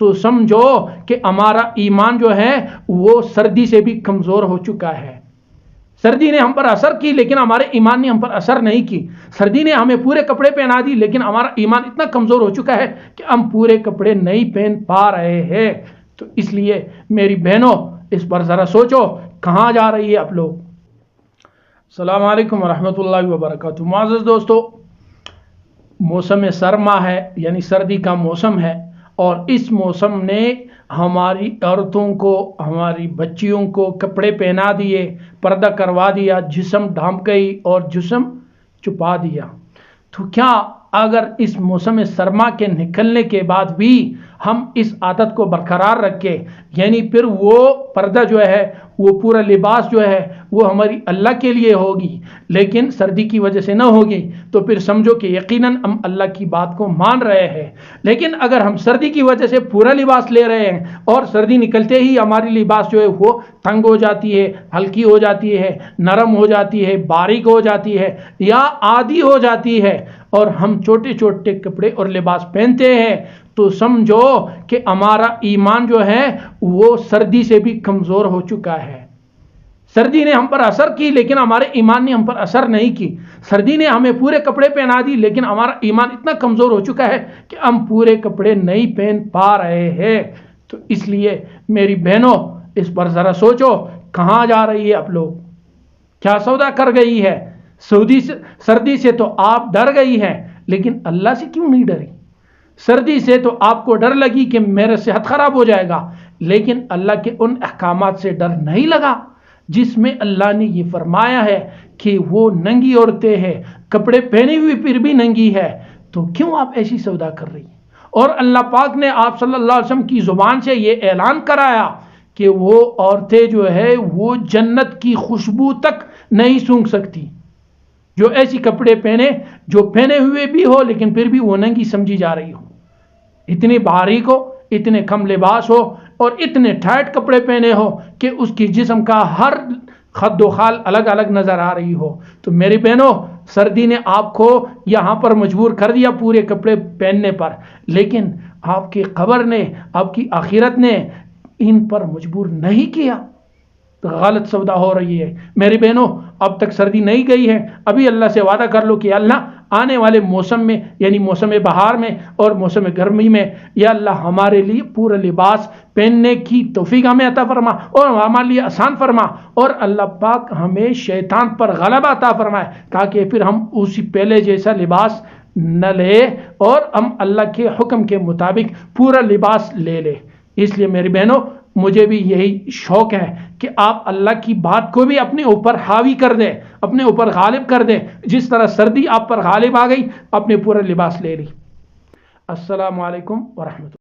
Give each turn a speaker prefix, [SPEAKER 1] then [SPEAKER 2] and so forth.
[SPEAKER 1] تو سمجھو کہ ہمارا ایمان جو ہے وہ سردی سے بھی کمزور ہو چکا ہے۔ سردی نے ہم پر اثر کی لیکن ہمارے ایمان نے ہم پر اثر نہیں کی۔ سردی نے ہمیں پورے کپڑے پہنا دی لیکن ہمارا ایمان اتنا کمزور ہو چکا ہے کہ ہم پورے کپڑے نہیں پہن پا رہے ہیں۔ تو اس لیے میری بہنوں اس پر ذرا سوچو، کہاں جا رہی ہے آپ لوگ۔ السلام علیکم ورحمۃ اللہ وبرکاتہ۔ معزز دوستو، موسم سرما ہے یعنی سردی کا موسم ہے، اور اس موسم نے ہماری عورتوں کو، ہماری بچیوں کو کپڑے پہنا دیے، پردہ کروا دیا، جسم ڈھانپ گئی اور جسم چھپا دیا۔ تو کیا اگر اس موسم سرما کے نکلنے کے بعد بھی ہم اس عادت کو برقرار رکھیں، یعنی پھر وہ پردہ جو ہے، وہ پورا لباس جو ہے وہ ہماری اللہ کے لیے ہوگی لیکن سردی کی وجہ سے نہ ہوگی، تو پھر سمجھو کہ یقیناً ہم اللہ کی بات کو مان رہے ہیں۔ لیکن اگر ہم سردی کی وجہ سے پورا لباس لے رہے ہیں اور سردی نکلتے ہی ہماری لباس جو ہے وہ تنگ ہو جاتی ہے، ہلکی ہو جاتی ہے، نرم ہو جاتی ہے، باریک ہو جاتی ہے یا آدھی ہو جاتی ہے، اور ہم چھوٹے چھوٹے کپڑے اور لباس پہنتے ہیں، تو سمجھو کہ ہمارا ایمان جو ہے وہ سردی سے بھی کمزور ہو چکا ہے۔ سردی نے ہم پر اثر کی لیکن ہمارے ایمان نے ہم پر اثر نہیں کی۔ سردی نے ہمیں پورے کپڑے پہنا دی لیکن ہمارا ایمان اتنا کمزور ہو چکا ہے کہ ہم پورے کپڑے نہیں پہن پا رہے ہیں۔ تو اس لیے میری بہنوں اس پر ذرا سوچو، کہاں جا رہی ہے آپ لوگ، کیا سودا کر گئی ہے۔ سردی سے تو آپ ڈر گئی ہیں لیکن اللہ سے کیوں نہیں ڈری؟ سردی سے تو آپ کو ڈر لگی کہ میرا صحت خراب ہو جائے گا، لیکن اللہ کے ان احکامات سے ڈر نہیں لگا جس میں اللہ نے یہ فرمایا ہے کہ وہ ننگی عورتیں ہیں، کپڑے پہنے ہوئے پھر بھی ننگی ہے، تو کیوں آپ ایسی سودا کر رہی ہیں؟ اور اللہ پاک نے آپ صلی اللہ علیہ وسلم کی زبان سے یہ اعلان کرایا کہ وہ عورتیں جو ہے وہ جنت کی خوشبو تک نہیں سونگھ سکتی، جو ایسی کپڑے پہنے جو پہنے ہوئے بھی ہو لیکن پھر بھی وہ ننگی سمجھی جا رہی ہو، اتنی باریک ہو، اتنے کم لباس ہو اور اتنے ٹائٹ کپڑے پہنے ہو کہ اس کی جسم کا ہر خد و خال الگ الگ نظر آ رہی ہو۔ تو میری بہنوں، سردی نے آپ کو یہاں پر مجبور کر دیا پورے کپڑے پہننے پر، لیکن آپ کی قبر نے، آپ کی آخرت نے ان پر مجبور نہیں کیا۔ تو غلط سودا ہو رہی ہے میری بہنوں، اب تک سردی نہیں گئی ہے، ابھی اللہ سے وعدہ کر لو کہ اللہ آنے والے موسم میں یعنی موسم بہار میں اور موسم گرمی میں یا اللہ ہمارے لیے پورا لباس پہننے کی توفیق ہمیں عطا فرما اور ہمارے لیے آسان فرما، اور اللہ پاک ہمیں شیطان پر غلبہ عطا فرمائے تاکہ پھر ہم اسی پہلے جیسا لباس نہ لے اور ہم اللہ کے حکم کے مطابق پورا لباس لے لے۔ اس لیے میری بہنوں، مجھے بھی یہی شوق ہے کہ آپ اللہ کی بات کو بھی اپنے اوپر حاوی کر دیں، اپنے اوپر غالب کر دیں، جس طرح سردی آپ پر غالب آ گئی، اپنے پورا لباس لے لی۔ السلام علیکم ورحمۃ اللہ۔